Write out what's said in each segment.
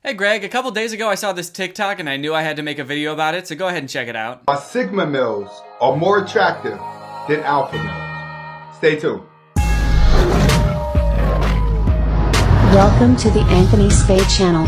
Hey Greg, a couple days ago I saw this TikTok and I knew I had to make a video about it, so go ahead and check it out. Why Sigma males are more attractive than alpha males. Stay tuned. Welcome to the Anthony Spade channel.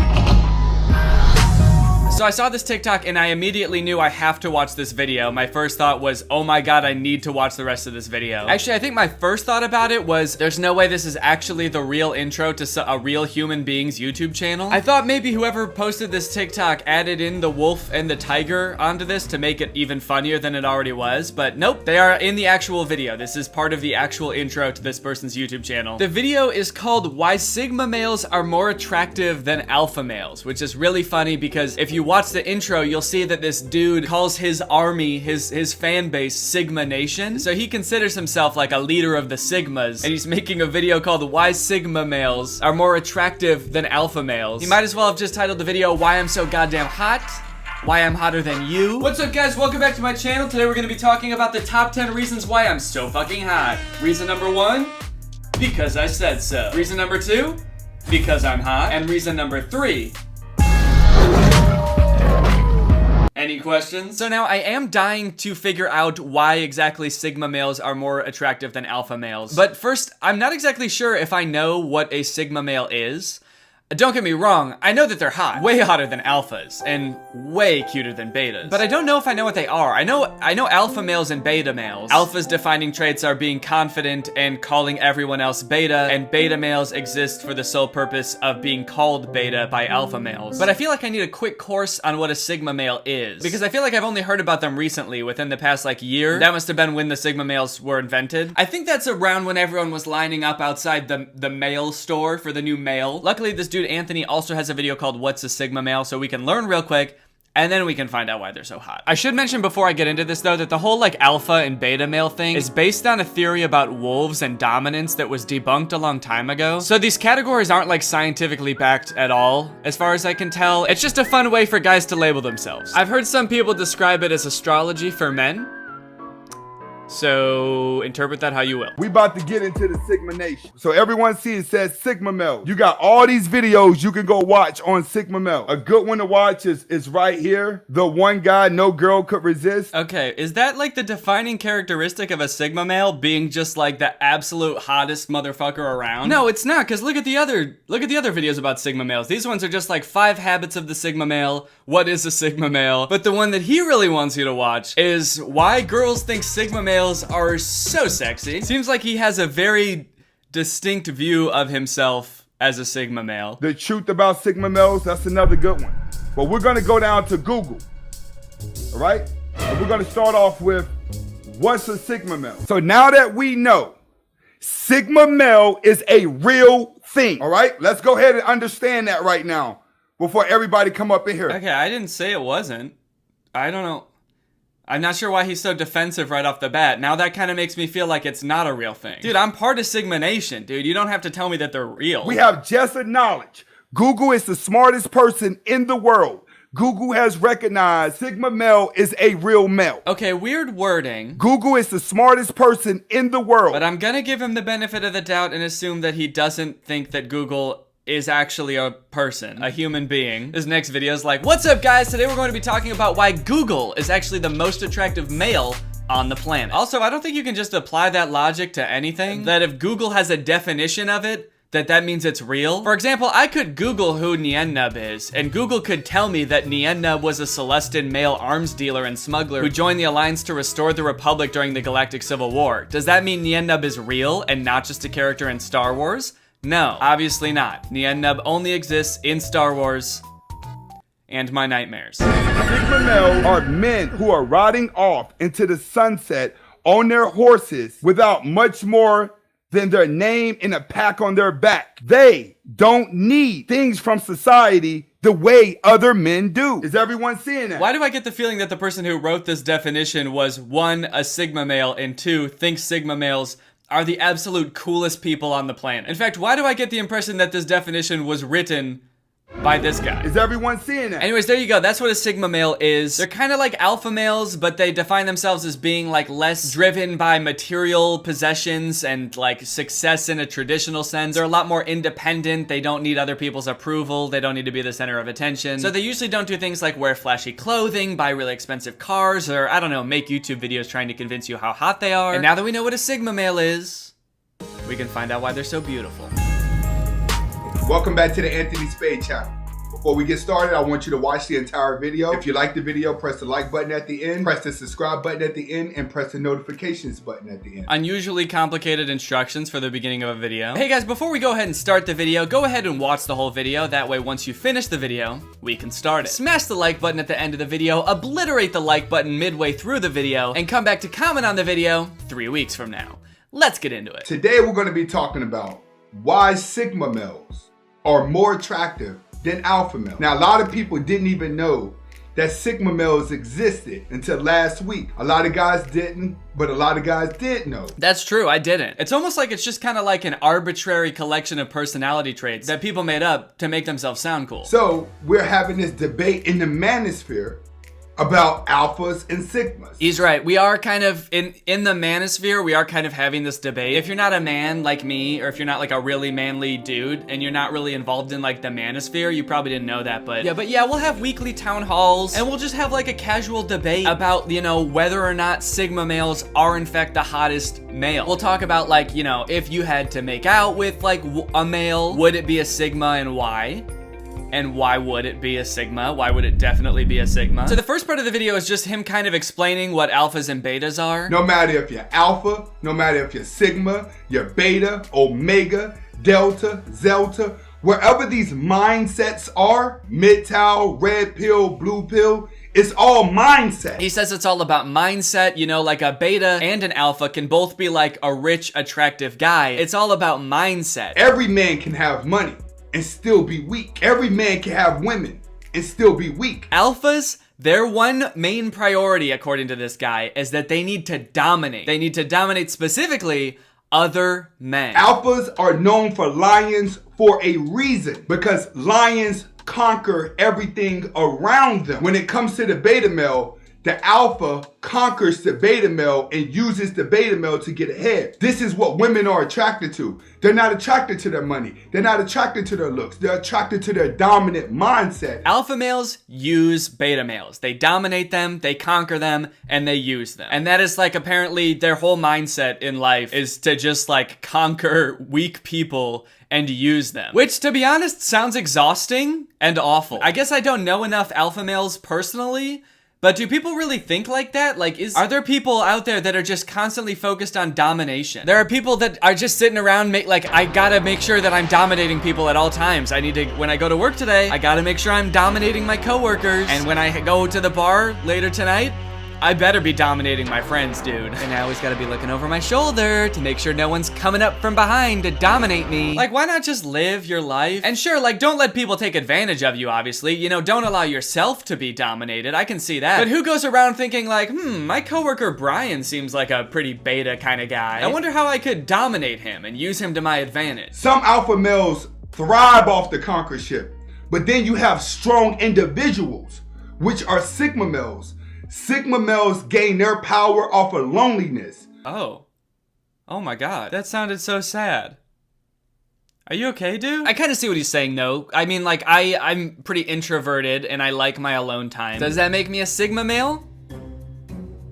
So I saw this TikTok and I immediately knew I have to watch this video. My first thought was, oh my god, I need to watch the rest of this video. Actually, I think my first thought about it was, there's no way this is actually the real intro to a real human being's YouTube channel. I thought maybe whoever posted this TikTok added in the wolf and the tiger onto this to make it even funnier than it already was, but nope, they are in the actual video. This is part of the actual intro to this person's YouTube channel. The video is called Why Sigma Males Are More Attractive Than Alpha Males, which is really funny because if you watch the intro, you'll see that this dude calls his army, his fan base, Sigma Nation. So he considers himself like a leader of the Sigmas, and he's making a video called Why Sigma Males Are More Attractive Than Alpha Males. He might as well have just titled the video, Why I'm So Goddamn Hot. Why I'm hotter than you. What's up guys, welcome back to my channel. Today we're gonna be talking about the top 10 reasons why I'm so fucking hot. Reason number 1, because I said so. Reason number 2, because I'm hot. And reason number 3, any questions? So now I am dying to figure out why exactly Sigma males are more attractive than alpha males. But first, I'm not exactly sure if I know what a Sigma male is. Don't get me wrong, I know that they're hot. Way hotter than alphas, and way cuter than betas. But I don't know if I know what they are. I know alpha males and beta males. Alpha's defining traits are being confident and calling everyone else beta, and beta males exist for the sole purpose of being called beta by alpha males. But I feel like I need a quick course on what a Sigma male is, because I feel like I've only heard about them recently, within the past year. That must have been when the Sigma males were invented. I think that's around when everyone was lining up outside the male store for the new male. Luckily, this dude Anthony also has a video called What's a Sigma Male, so we can learn real quick and then we can find out why they're so hot. I should mention before I get into this though that the whole alpha and beta male thing is based on a theory about wolves and dominance that was debunked a long time ago. So these categories aren't scientifically backed at all, as far as I can tell. It's just a fun way for guys to label themselves. I've heard some people describe it as astrology for men. So interpret that how you will. We about to get into the Sigma Nation. So everyone see it says Sigma male. You got all these videos you can go watch on Sigma male. A good one to watch is right here. The one guy no girl could resist. Okay, is that the defining characteristic of a Sigma male, being just the absolute hottest motherfucker around? No, it's not, because look at the other videos about Sigma males. These ones are just 5 habits of the Sigma male, what is a Sigma male? But the one that he really wants you to watch is why girls think Sigma males are so sexy. Seems like he has a very distinct view of himself as a Sigma male. The truth about Sigma males, that's another good one. But we're gonna go down to Google, all right? And we're gonna start off with, what's a Sigma male? So now that we know Sigma male is a real thing, all right? Let's go ahead and understand that right now before everybody come up in here. Okay, I didn't say it wasn't. I don't know. I'm not sure why he's so defensive right off the bat. Now that kind of makes me feel like it's not a real thing. Dude, I'm part of Sigma Nation, dude. You don't have to tell me that they're real. We have just a knowledge. Google is the smartest person in the world. Google has recognized Sigma male is a real male. Okay, weird wording. Google is the smartest person in the world. But I'm gonna give him the benefit of the doubt and assume that he doesn't think that Google is actually a person, a human being. This next video is what's up guys? Today we're going to be talking about why Google is actually the most attractive male on the planet. Also, I don't think you can just apply that logic to anything. That if Google has a definition of it, that means it's real. For example, I could Google who Niennub is, and Google could tell me that Niennub was a Celestin male arms dealer and smuggler who joined the Alliance to restore the Republic during the Galactic Civil War. Does that mean Niennub is real and not just a character in Star Wars? No, obviously not. Niennub only exists in Star Wars and my nightmares. Sigma male are men who are riding off into the sunset on their horses without much more than their name and a pack on their back. They don't need things from society the way other men do. Is everyone seeing that? Why do I get the feeling that the person who wrote this definition was 1, a Sigma male, and 2, thinks Sigma males are the absolute coolest people on the planet? In fact, why do I get the impression that this definition was written by this guy. Is everyone seeing that? Anyways, there you go. That's what a Sigma male is. They're kind of like alpha males, but they define themselves as being like less driven by material possessions and like success in a traditional sense. They're a lot more independent. They don't need other people's approval. They don't need to be the center of attention. So they usually don't do things like wear flashy clothing, buy really expensive cars, or I don't know, make YouTube videos trying to convince you how hot they are. And now that we know what a Sigma male is, we can find out why they're so beautiful. Welcome back to the Anthony Spade channel. Before we get started, I want you to watch the entire video. If you like the video, press the like button at the end, press the subscribe button at the end, and press the notifications button at the end. Unusually complicated instructions for the beginning of a video. Hey guys, before we go ahead and start the video, go ahead and watch the whole video. That way, once you finish the video, we can start it. Smash the like button at the end of the video, obliterate the like button midway through the video, and come back to comment on the video 3 weeks from now. Let's get into it. Today, we're going to be talking about why Sigma males are more attractive than alpha males. Now, a lot of people didn't even know that Sigma males existed until last week. A lot of guys didn't, but a lot of guys did know. That's true, I didn't. It's almost like it's just kind of like an arbitrary collection of personality traits that people made up to make themselves sound cool. So, we're having this debate in the manosphere about alphas and sigmas. He's right. We are kind of, in the manosphere, we are kind of having this debate. If you're not a man like me, or if you're not like a really manly dude, and you're not really involved in like the manosphere, you probably didn't know that, but yeah, we'll have weekly town halls, and we'll just have like a casual debate about, you know, whether or not Sigma males are in fact the hottest male. We'll talk about like, you know, if you had to make out with like a male, would it be a Sigma and why? And why would it be a Sigma? Why would it definitely be a Sigma? So the first part of the video is just him kind of explaining what alphas and betas are. No matter if you're alpha, no matter if you're sigma, you're beta, omega, delta, zelta, wherever these mindsets are, MGTOW, red pill, blue pill, it's all mindset. He says it's all about mindset, you know, like a beta and an alpha can both be like a rich, attractive guy. It's all about mindset. Every man can have money and still be weak. Every man can have women and still be weak. Alphas, their one main priority, according to this guy, is that they need to dominate. They need to dominate specifically other men. Alphas are known for lions for a reason, because lions conquer everything around them. When it comes to the beta male, the alpha conquers the beta male and uses the beta male to get ahead. This is what women are attracted to. They're not attracted to their money. They're not attracted to their looks. They're attracted to their dominant mindset. Alpha males use beta males. They dominate them, they conquer them, and they use them. And that is like apparently their whole mindset in life is to just like conquer weak people and use them. Which, to be honest, sounds exhausting and awful. I guess I don't know enough alpha males personally, but do people really think like that? Like, are there people out there that are just constantly focused on domination? There are people that are just sitting around, like, I gotta make sure that I'm dominating people at all times. I need to, when I go to work today, I gotta make sure I'm dominating my coworkers. And when I go to the bar later tonight, I better be dominating my friends, dude. And I always gotta be looking over my shoulder to make sure no one's coming up from behind to dominate me. Like, why not just live your life? And sure, like, don't let people take advantage of you, obviously. You know, don't allow yourself to be dominated. I can see that. But who goes around thinking like, my coworker Brian seems like a pretty beta kind of guy. I wonder how I could dominate him and use him to my advantage. Some alpha males thrive off the conquerorship, but then you have strong individuals, which are sigma males. Sigma males gain their power off of loneliness. Oh my god, that sounded so sad. Are you okay, dude? I kind of see what he's saying, though. I mean, like, I'm pretty introverted and I like my alone time. Does that make me a Sigma male?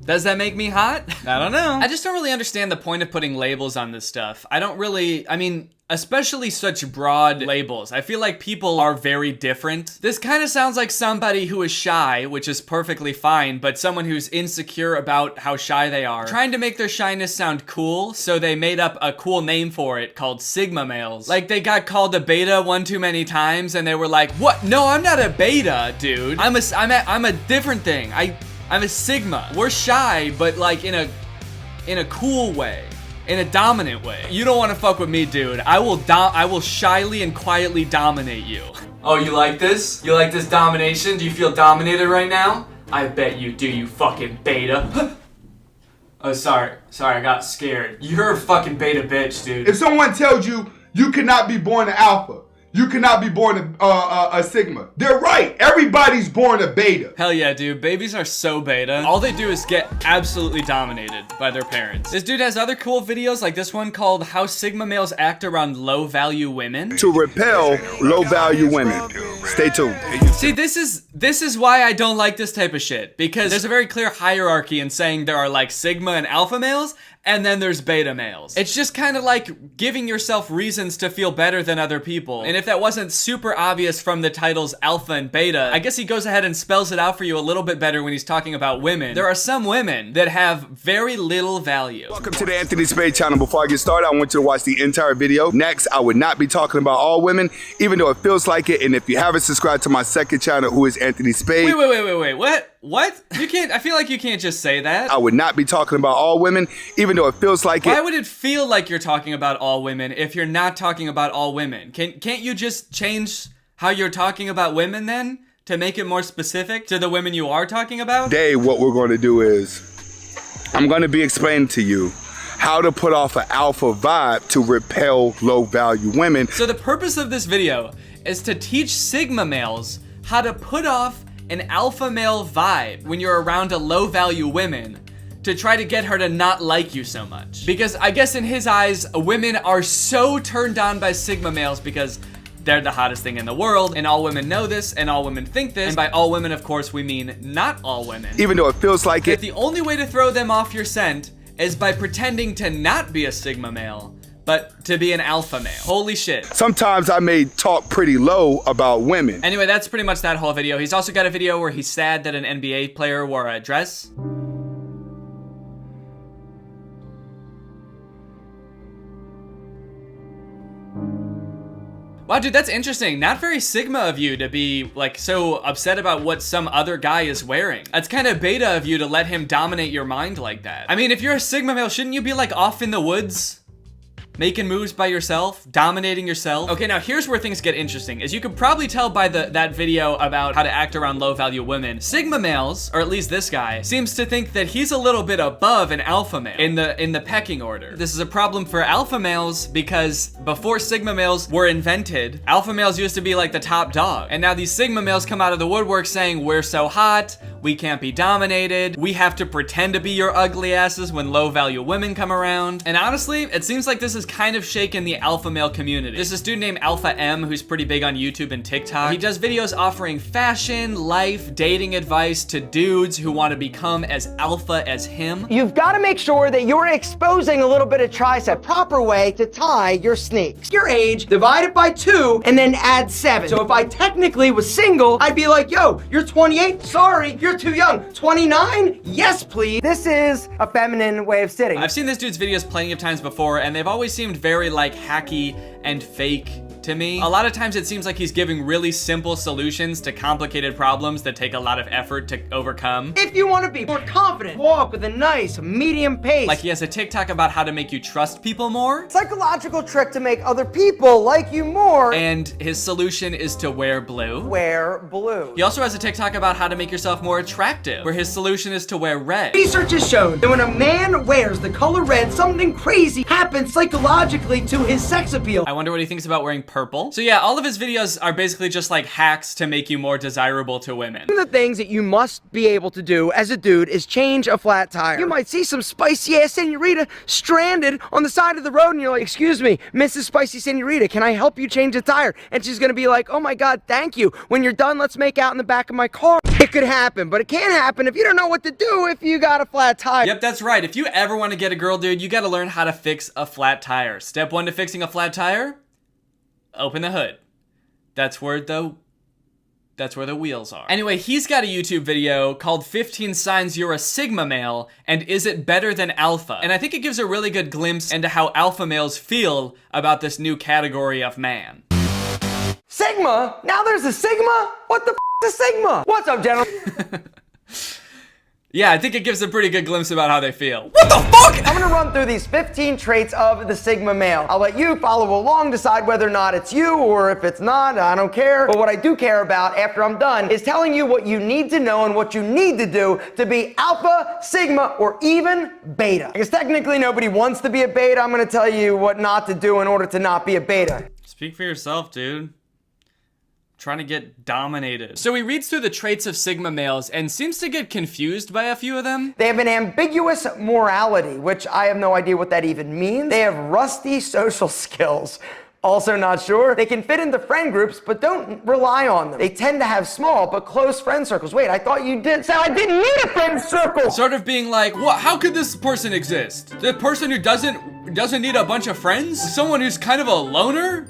Does that make me hot? I don't know. I just don't really understand the point of putting labels on this stuff. I mean, especially such broad labels. I feel like people are very different. This kind of sounds like somebody who is shy, which is perfectly fine, but someone who's insecure about how shy they are, trying to make their shyness sound cool, so they made up a cool name for it called Sigma males. Like, they got called a beta one too many times, and they were like, what? No, I'm not a beta, dude. I'm a different thing. I'm a Sigma. We're shy, but like in a cool way. In a dominant way. You don't want to fuck with me, dude. I will shyly and quietly dominate you. Oh, you like this? You like this domination? Do you feel dominated right now? I bet you do, you fucking beta. Oh, sorry, I got scared. You're a fucking beta bitch, dude. If someone tells you you cannot be born an alpha, you cannot be born a Sigma. They're right. Everybody's born a beta. Hell yeah, dude. Babies are so beta. All they do is get absolutely dominated by their parents. This dude has other cool videos like this one called How Sigma Males Act Around Low-Value Women. To repel low-value women. Stay tuned. See, this is why I don't like this type of shit. Because there's a very clear hierarchy in saying there are like Sigma and Alpha males, and then there's beta males. It's just kind of like giving yourself reasons to feel better than other people. And if that wasn't super obvious from the titles Alpha and Beta, I guess he goes ahead and spells it out for you a little bit better when he's talking about women. There are some women that have very little value. Welcome to the Anthony Spade channel. Before I get started, I want you to watch the entire video. Next, I would not be talking about all women, even though it feels like it. And if you haven't subscribed to my second channel, who is Anthony Spade. Wait, what? You can't, I feel like you can't just say that. I would not be talking about all women, even though it feels like it. Why would it feel like you're talking about all women if you're not talking about all women? Can't you just change how you're talking about women then to make it more specific to the women you are talking about? Today, what we're going to do is I'm going to be explaining to you how to put off an alpha vibe to repel low-value women. So the purpose of this video is to teach Sigma males how to put off an alpha male vibe when you're around a low-value woman to try to get her to not like you so much. Because I guess in his eyes, women are so turned on by Sigma males because they're the hottest thing in the world, and all women know this, and all women think this, and by all women, of course, we mean not all women. Even though it feels like it. The only way to throw them off your scent is by pretending to not be a Sigma male, but to be an alpha male. Holy shit. Sometimes I may talk pretty low about women. Anyway, that's pretty much that whole video. He's also got a video where he's sad that an NBA player wore a dress. Wow, dude, that's interesting. Not very Sigma of you to be, like, so upset about what some other guy is wearing. That's kind of beta of you to let him dominate your mind like that. I mean, if you're a Sigma male, shouldn't you be, like, off in the woods? Making moves by yourself, dominating yourself. Okay, now here's where things get interesting. As you can probably tell by that video about how to act around low-value women, Sigma males, or at least this guy, seems to think that he's a little bit above an alpha male in the pecking order. This is a problem for alpha males because before Sigma males were invented, alpha males used to be like the top dog. And now these Sigma males come out of the woodwork saying, we're so hot, we can't be dominated, we have to pretend to be your ugly asses when low-value women come around. And honestly, it seems like this is kind of shaken the alpha male community. There's this dude named Alpha M who's pretty big on YouTube and TikTok. He does videos offering fashion, life, dating advice to dudes who want to become as alpha as him. You've got to make sure that you're exposing a little bit of tricep. Proper way to tie your sneaks. Your age, divide it by 2, and then add 7. So if I technically was single, I'd be like, yo, you're 28? Sorry, you're too young. 29? Yes, please. This is a feminine way of sitting. I've seen this dude's videos plenty of times before, and they've always seemed very like hacky and fake to me. A lot of times it seems like he's giving really simple solutions to complicated problems that take a lot of effort to overcome. If you want to be more confident, walk with a nice medium pace. Like he has a TikTok about how to make you trust people more. Psychological trick to make other people like you more. And his solution is to wear blue. Wear blue. He also has a TikTok about how to make yourself more attractive, where his solution is to wear red. Research has shown that when a man wears the color red, something crazy happens psychologically to his sex appeal. I wonder what he thinks about wearing purple. So yeah, all of his videos are basically just like hacks to make you more desirable to women. One of the things that you must be able to do as a dude is change a flat tire. You might see some spicy ass senorita stranded on the side of the road and you're like, excuse me, Mrs. Spicy Senorita, can I help you change a tire? And she's gonna be like, oh my God, thank you. When you're done, let's make out in the back of my car. It could happen, but it can't happen if you don't know what to do if you got a flat tire. Yep, that's right. If you ever want to get a girl, dude, you gotta learn how to fix a flat tire. Step 1 to fixing a flat tire? Open the hood. That's where the wheels are. Anyway, he's got a YouTube video called 15 Signs You're a Sigma Male and Is It Better Than Alpha? And I think it gives a really good glimpse into how alpha males feel about this new category of man. Sigma? Now there's a Sigma? What the f is Sigma? What's up, gentlemen? Yeah, I think it gives a pretty good glimpse about how they feel. What the fuck? I'm gonna run through these 15 traits of the Sigma male. I'll let you follow along, decide whether or not it's you, or if it's not, I don't care. But what I do care about after I'm done is telling you what you need to know and what you need to do to be alpha, sigma, or even beta. Because technically nobody wants to be a beta. I'm gonna tell you what not to do in order to not be a beta. Speak for yourself, dude. trying to get dominated. So he reads through the traits of Sigma males and seems to get confused by a few of them. They have an ambiguous morality, which I have no idea what that even means. They have rusty social skills. Also not sure. They can fit into friend groups, but don't rely on them. They tend to have small but close friend circles. Wait, I thought you did. So I didn't need a friend circle. Sort of being like, what? How could this person exist? The person who doesn't need a bunch of friends? Someone who's kind of a loner?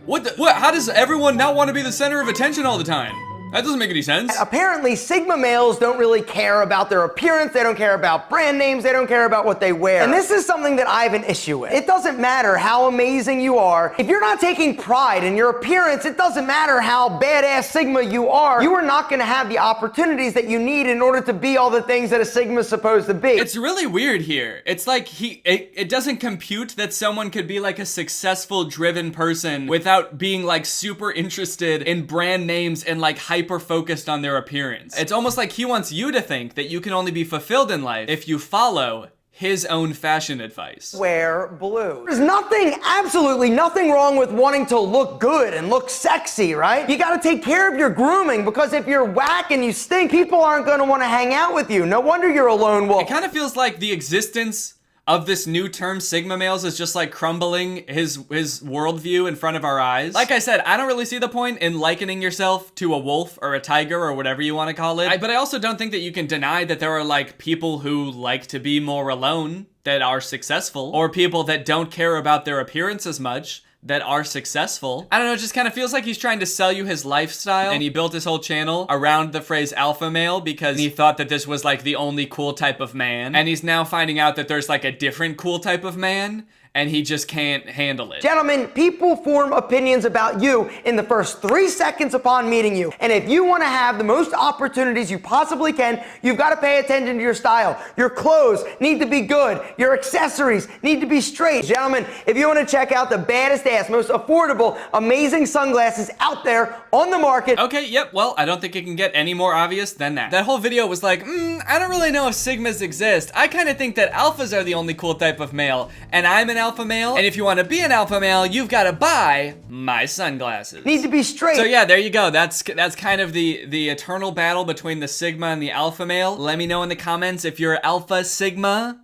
What? How does everyone not want to be the center of attention all the time? That doesn't make any sense. Apparently, Sigma males don't really care about their appearance. They don't care about brand names. They don't care about what they wear. And this is something that I have an issue with. It doesn't matter how amazing you are. If you're not taking pride in your appearance, it doesn't matter how badass Sigma you are not going to have the opportunities that you need in order to be all the things that a Sigma is supposed to be. It's really weird here. It's like it doesn't compute that someone could be like a successful, driven person without being like super interested in brand names and like hyper focused on their appearance. It's almost like he wants you to think that you can only be fulfilled in life if you follow his own fashion advice. Wear blue. There's absolutely nothing wrong with wanting to look good and look sexy, right? You gotta take care of your grooming, because if you're whack and you stink, people aren't gonna wanna hang out with you. No wonder you're a lone wolf. It kind of feels like the existence of this new term Sigma males is just like crumbling his worldview in front of our eyes. Like I said, I don't really see the point in likening yourself to a wolf or a tiger or whatever you want to call it. But I also don't think that you can deny that there are like people who like to be more alone that are successful, or people that don't care about their appearance as much that are successful. I don't know, it just kind of feels like he's trying to sell you his lifestyle, and he built his whole channel around the phrase alpha male because he thought that this was like the only cool type of man, and he's now finding out that there's like a different cool type of man, and he just can't handle it. Gentlemen, people form opinions about you in the first 3 seconds upon meeting you. And if you want to have the most opportunities you possibly can, you've got to pay attention to your style. Your clothes need to be good. Your accessories need to be straight. Gentlemen, if you want to check out the baddest ass, most affordable, amazing sunglasses out there on the market. Okay, yep, well, I don't think it can get any more obvious than that. That whole video was like, I don't really know if Sigmas exist. I kind of think that alphas are the only cool type of male, and I'm an alpha male, and if you want to be an alpha male, you've got to buy my sunglasses. Need to be straight. So yeah, there you go. That's kind of the eternal battle between the Sigma and the alpha male. Let me know in the comments if you're alpha, Sigma,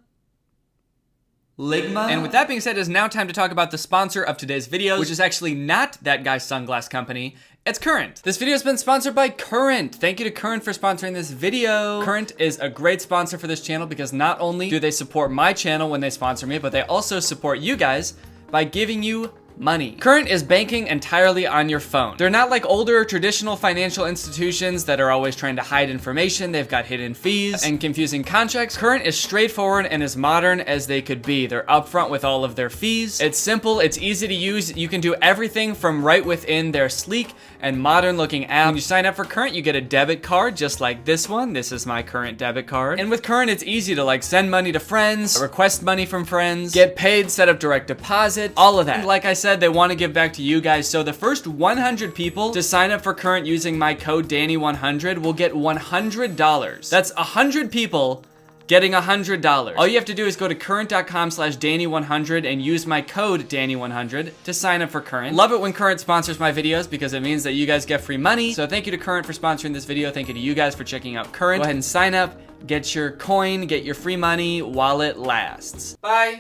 Ligma. And with that being said, it is now time to talk about the sponsor of today's video, which is actually not that guy's sunglass company. It's Current. This video has been sponsored by Current. Thank you to Current for sponsoring this video. Current is a great sponsor for this channel because not only do they support my channel when they sponsor me, but they also support you guys by giving you money. Current is banking entirely on your phone. They're not like older traditional financial institutions that are always trying to hide information. They've got hidden fees and confusing contracts. Current is straightforward and as modern as they could be. They're upfront with all of their fees. It's simple, it's easy to use. You can do everything from right within their sleek and modern looking app. When you sign up for Current, you get a debit card just like this one. This is my Current debit card. And with Current, it's easy to like send money to friends, request money from friends, get paid, set up direct deposit, all of that. And like I said, they want to give back to you guys. So the first 100 people to sign up for Current using my code Danny100 will get $100. That's 100 people getting $100. All you have to do is go to current.com/Danny100 and use my code Danny100 to sign up for Current. Love it when Current sponsors my videos because it means that you guys get free money. So thank you to Current for sponsoring this video. Thank you to you guys for checking out Current. Go ahead and sign up, get your coin, get your free money while it lasts. Bye.